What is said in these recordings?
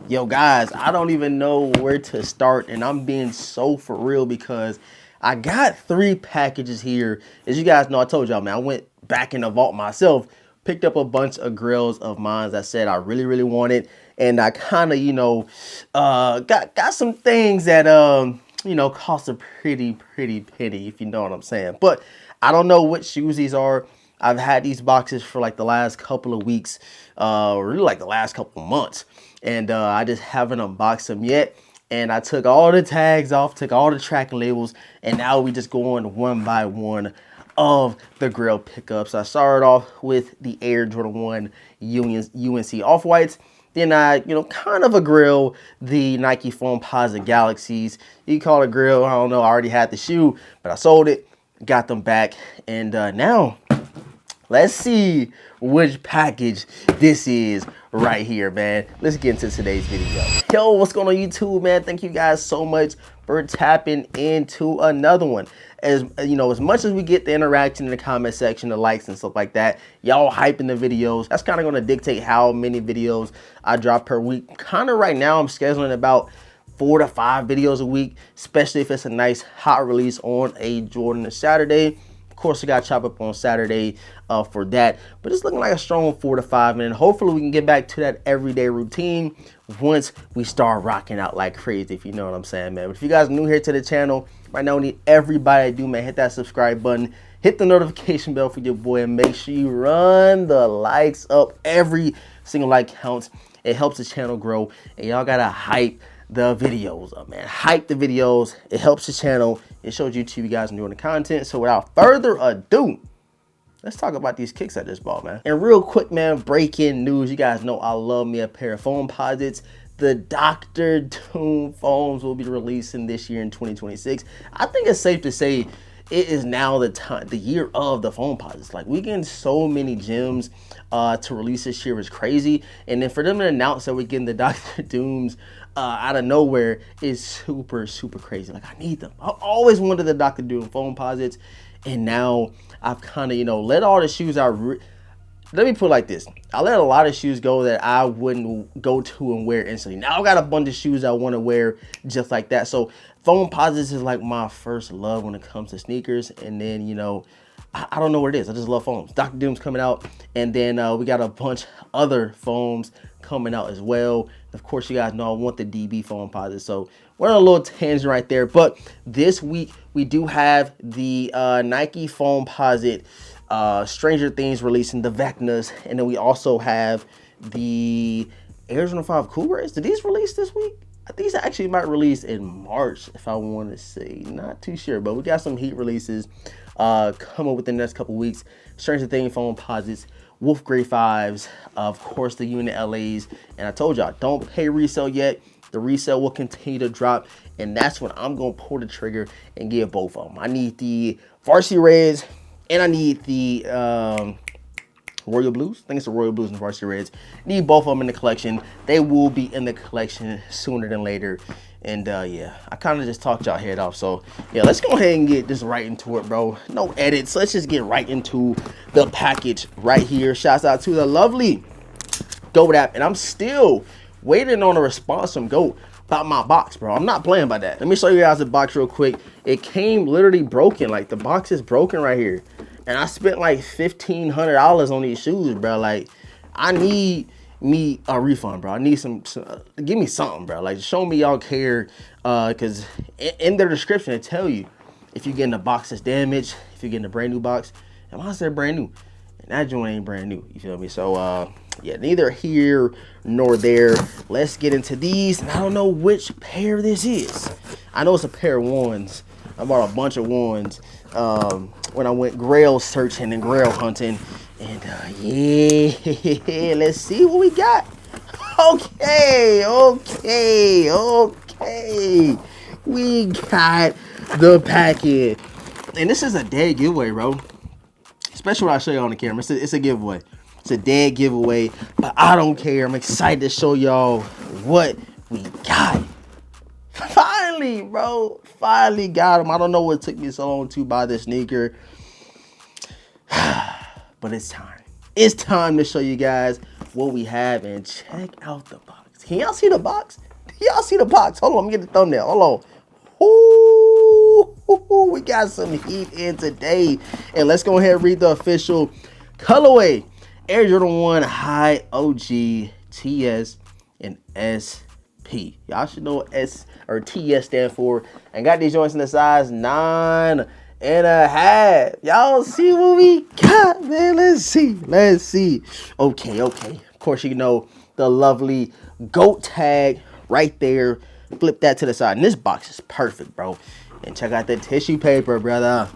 Yo guys, I don't even know where to start, and I'm being so for real because I got 3 packages here. As you guys know, I told y'all, man, I went back in the vault myself, picked up a bunch of grails of mine that said I really wanted, and I kind of, got some things that cost a pretty penny, if you know what I'm saying. But I don't know what shoes these are. I've had these boxes for like the last couple of weeks, really like the last couple of months. And I just haven't unboxed them yet. And I took all the tags off, took all the tracking labels, and now we just going one by one of the Grail pickups. I started off with the Air Jordan 1 UNC Off-Whites. Then I, kind of a Grail, the Nike Foamposite Galaxies. You call it Grail, I don't know, I already had the shoe, but I sold it, got them back, and now let's see which package this is right here, man. Let's get into today's video. Yo, what's going on YouTube, man? Thank you guys so much for tapping into another one. As much as we get the interaction in the comment section, the likes and stuff like that, y'all hyping the videos. That's kind of going to dictate how many videos I drop per week. Kind of right now, I'm scheduling about 4 to 5 videos a week, especially if it's a nice hot release on a Jordan Saturday. Of course, I got to chop up on Saturday for that, but it's looking like a strong 4 to 5, and hopefully we can get back to that everyday routine once we start rocking out like crazy, if you know what I'm saying, man. But if you guys are new here to the channel, right now we need everybody to do, man, hit that subscribe button, hit the notification bell for your boy, and make sure you run the likes up. Every single like counts. It helps the channel grow, and y'all gotta hype the videos up, man. Hype the videos. It helps the channel. It shows YouTube you guys enjoying the content. So without further ado, let's talk about these kicks I just bought, man. And real quick, man, breaking news. You guys know I love me a pair of Foamposites. The Dr. Doom foams will be releasing this year in 2026. I think it's safe to say it is now the year of the Foamposites. Like, we getting so many gems to release this year is crazy. And then for them to announce that we're getting the Dr. Dooms out of nowhere is super crazy. Like, I need them. I always wanted the Dr. Doom Foamposites, and now I've kind of, let all the shoes let me put it like this. I let a lot of shoes go that I wouldn't go to and wear instantly. Now I got a bunch of shoes I want to wear just like that. So Foamposites is like my first love when it comes to sneakers. And then, I don't know what it is. I just love foams. Dr. Doom's coming out. And then we got a bunch other foams coming out as well. Of course, you guys know I want the DB Foamposite. So we're on a little tangent right there. But this week, we do have the Nike Foamposite Stranger Things releasing the Vecnas. And then we also have the Arizona 5 Cool Rays. Did these release this week? These actually might release in March, if I want to say. Not too sure, but we got some heat releases coming within the next couple weeks. Stranger Things Foamposites, Wolf Grey 5s, of course the Unit LAs, and I told y'all, don't pay resale yet. The resale will continue to drop, and that's when I'm going to pull the trigger and get both of them. I need the Varsity Reds, and I need the Royal Blues. I think it's the Royal Blues and Varsity Reds. Need both of them in the collection. They will be in the collection sooner than later. And yeah, I kind of just talked y'all head off. So yeah, let's go ahead and get this right into it, bro. No edits. Let's just get right into the package right here. Shouts out to the lovely Goat app. And I'm still waiting on a response from Goat about my box, bro. I'm not playing about that. Let me show you guys the box real quick. It came literally broken. Like, the box is broken right here. And I spent like $1,500 on these shoes, bro. Like, I need me a refund, bro. I need some give me something, bro. Like, show me y'all care, because in their description they tell you if you're getting a box that's damaged, if you're getting a brand new box. And mine said brand new, and that joint ain't brand new, you feel me? So yeah, neither here nor there. Let's get into these. And I don't know which pair this is. I know it's a pair of ones. I bought a bunch of ones when I went Grail searching and Grail hunting. And yeah, let's see what we got. Okay. We got the package. And this is a dead giveaway, bro. Especially when I show you on the camera. It's a giveaway. It's a dead giveaway, but I don't care. I'm excited to show y'all what we got. Finally, bro. Finally got them. I don't know what took me so long to buy this sneaker. But it's time. It's time to show you guys what we have, and check out the box. Can y'all see the box? Y'all see the box? Hold on, let me get the thumbnail. Hold on. Ooh, we got some heat in today. And let's go ahead and read the official colorway. Air Jordan 1 High OG TS and SP. Y'all should know what S or TS stand for. And got these joints in the size 9.5. Y'all see what we got, man? Let's see. Okay. Of course, you know the lovely GOAT tag right there. Flip that to the side. And this box is perfect, bro. And check out the tissue paper, brother.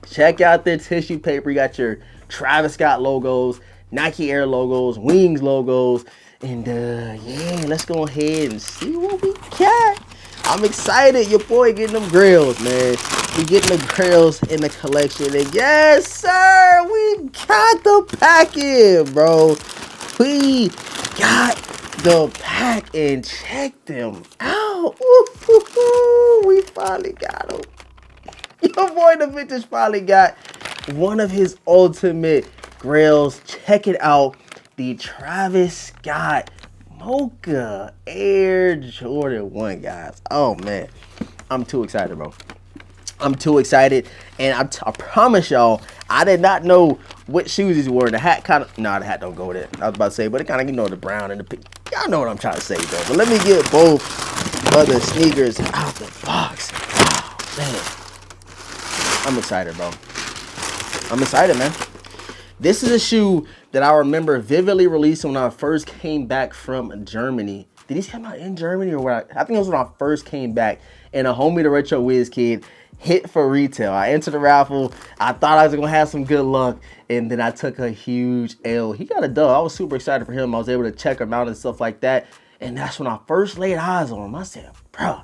Check out the tissue paper. You got your Travis Scott logos, Nike Air logos, Wings logos. And yeah, let's go ahead and see what we got. I'm excited. Your boy getting them Grails, man. We getting the Grails in the collection. And yes, sir, we got the pack in, bro. We got the pack, and check them out. Ooh, we finally got them. Your boy the Vintage finally got one of his ultimate Grails. Check it out. The Travis Scott Mocha Air Jordan 1, guys. Oh, man. I'm too excited, bro. I'm too excited. And I promise y'all, I did not know what shoes he's wearing. The hat kind of, nah, the hat don't go with it. I was about to say, but it kind of, you know, the brown and the pink. Y'all know what I'm trying to say, though. But let me get both of the sneakers out the box. Oh, man. I'm excited, bro. I'm excited, man. This is a shoe that I remember vividly releasing when I first came back from Germany. Did these come out in Germany or what? I think it was when I first came back. And a homie, the Retro Wiz Kid, hit for retail. I entered the raffle. I thought I was going to have some good luck. And then I took a huge L. He got a dub. I was super excited for him. I was able to check him out and stuff like that. And that's when I first laid eyes on him. I said, bro,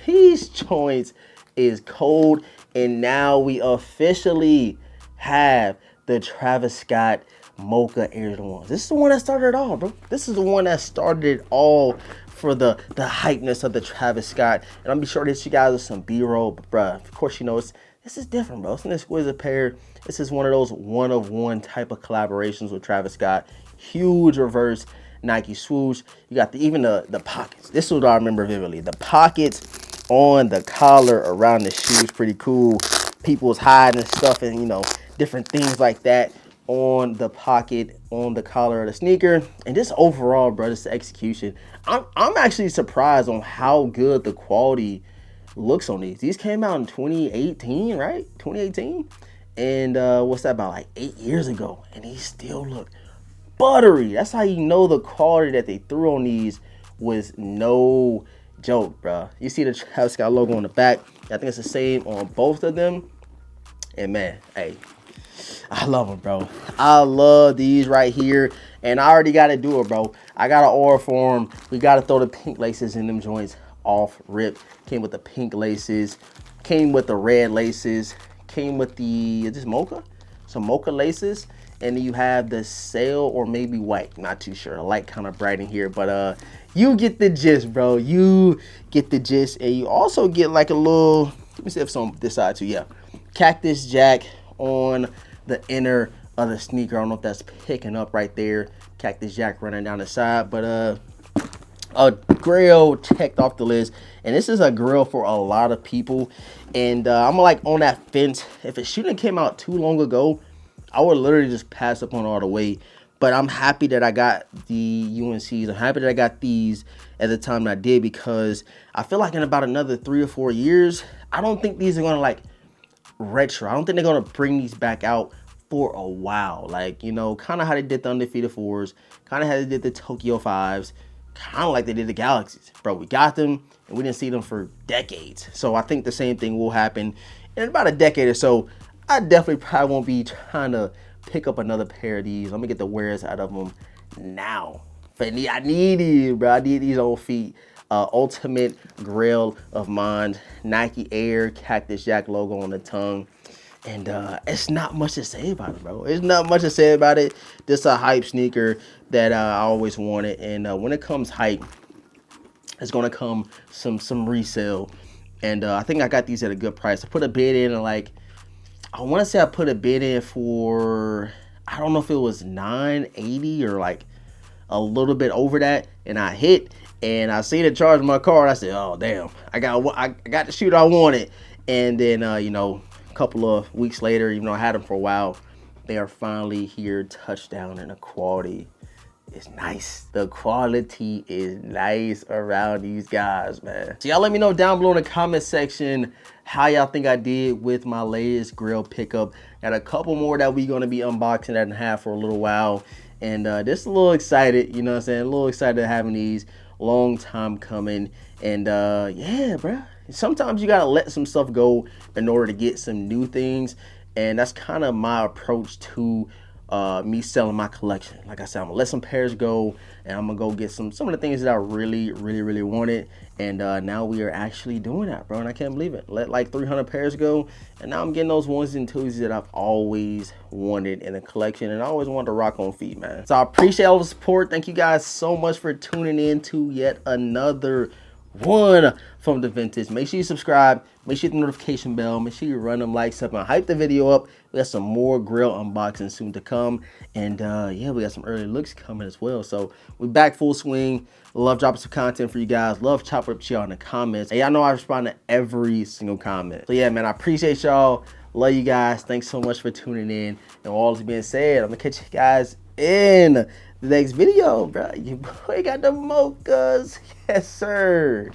these joints is cold. And now we officially have the Travis Scott Mocha Air Jordan 1. This is the one that started it all, bro. This is the one that started it all for the hypeness of the Travis Scott. And I'm be sure to hit you guys with some B-roll, but bro, of course, you know, this is different, bro. It's an exquisite pair. This is one of those one-of-one type of collaborations with Travis Scott. Huge reverse Nike swoosh. You got even the pockets. This is what I remember vividly. The pockets on the collar around the shoe is pretty cool. People was hiding stuff and, you know, different things like that on the pocket, on the collar of the sneaker. And just overall, bro, this execution. I'm actually surprised on how good the quality looks on these. These came out in 2018, right? 2018. And what's that, about like 8 years ago? And these still look buttery. That's how you know the quality that they threw on these was no joke, bro. You see the Travis Scott logo on the back. I think it's the same on both of them. And man, hey, I love them, bro. I love these right here. And I already got to do it, bro. I got to order for them. We got to throw the pink laces in them joints off rip. Came with the pink laces. Came with the red laces. Came with the, just mocha? Some mocha laces. And then you have the sail or maybe white. Not too sure. The light kind of bright in here. But you get the gist, bro. You get the gist. And you also get like a little, let me see if it's on this side too. Yeah. Cactus Jack on the inner of the sneaker. I don't know if that's picking up right there. Cactus Jack running down the side. But a Grail checked off the list. And this is a Grail for a lot of people. And I'm like on that fence. If it shouldn't have came out too long ago, I would literally just pass up on all the way. But I'm happy that I got the UNCs. I'm happy that I got these at the time that I did, because I feel like in about another 3 or 4 years, I don't think these are going to like retro. I don't think they're going to bring these back out for a while. Like, you know, kind of how they did the Undefeated 4s, kind of how they did the Tokyo 5s, kind of like they did the Galaxies. Bro, we got them and we didn't see them for decades. So I think the same thing will happen in about a decade or so. I definitely probably won't be trying to pick up another pair of these. Let me get the wears out of them now. But I need these, bro. I need these old feet. Ultimate Grail of mine. Nike Air Cactus Jack logo on the tongue. And it's not much to say about it, bro. There's not much to say about it. This is a hype sneaker that I always wanted. And when it comes hype, it's going to come some resale. And I think I got these at a good price. I put a bid in and like, I want to say I put a bid in for, I don't know if it was $980 or like a little bit over that, and I hit, and I seen it charge my card. I said, oh damn, I got the shooter I wanted. And then you know, a couple of weeks later, even though I had them for a while, they are finally here, touchdown, and the quality is nice. The quality is nice around these guys, man. So y'all let me know down below in the comment section how y'all think I did with my latest Grail pickup. Got a couple more that we gonna be unboxing that and have for a little while. And just a little excited, you know what I'm saying? A little excited having these, long time coming. And yeah, bro. Sometimes you gotta let some stuff go in order to get some new things. And that's kind of my approach to me selling my collection. Like I said, I'm gonna let some pairs go, and I'm gonna go get some of the things that I really wanted. And now we are actually doing that, bro, and I can't believe it. Let like 300 pairs go, and now I'm getting those onesies and twosies that I've always wanted in a collection, and I always wanted to rock on feet, man. So I appreciate all the support. Thank you guys so much for tuning in to yet another one from the vintage. Make sure you subscribe, make sure you hit the notification bell, make sure you run them likes up and hype the video up. We got some more Grail unboxing soon to come, and yeah, we got some early looks coming as well. So we're back full swing. Love dropping some content for you guys. Love chopping up to y'all in the comments, and y'all know I respond to every single comment. So yeah, man, I appreciate y'all. Love you guys. Thanks so much for tuning in. And all this being said, I'm gonna catch you guys in the next video, bro. Your boy got the mochas. Yes, sir.